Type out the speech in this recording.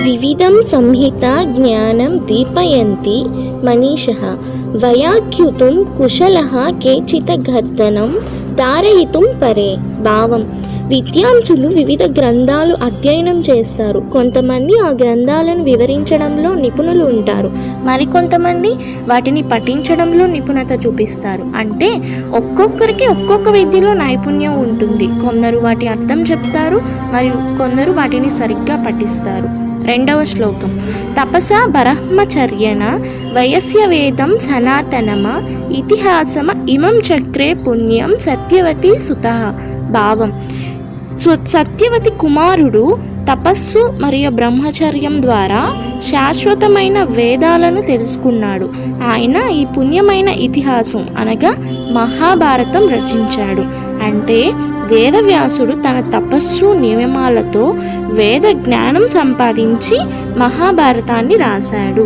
వివిధం సంహిత జ్ఞానం దీపయంతి మనీషః వయాఖ్యుతుం కుశలః కేచిత గర్దనం ధారయితుం పరే. భావం: విద్యార్థులు వివిధ గ్రంథాలు అధ్యయనం చేస్తారు. కొంతమంది ఆ గ్రంథాలను వివరించడంలో నిపుణులు ఉంటారు, మరికొంతమంది వాటిని పఠించడంలో నిపుణత చూపిస్తారు. అంటే ఒక్కొక్కరికి ఒక్కొక్క విద్యలో నైపుణ్యం ఉంటుంది. కొందరు వాటి అర్థం చెప్తారు, మరియు కొందరు వాటిని సరిగ్గా పఠిస్తారు. 2వ శ్లోకం. తపసా బ్రహ్మచర్యణ వయస్య వేదం సనాతనమ ఇతిహాసమ ఇమం చక్రే పుణ్యం సత్యవతి సుతః. భావం: సత్యవతి కుమారుడు తపస్సు మరియు బ్రహ్మచర్యం ద్వారా శాశ్వతమైన వేదాలను తెలుసుకున్నాడు. ఆయన ఈ పుణ్యమైన ఇతిహాసం అనగా మహాభారతం రచించాడు. అంటే వేదవ్యాసుడు తన తపస్సు నియమాలతో వేద జ్ఞానం సంపాదించి మహాభారతాన్ని రాశాడు.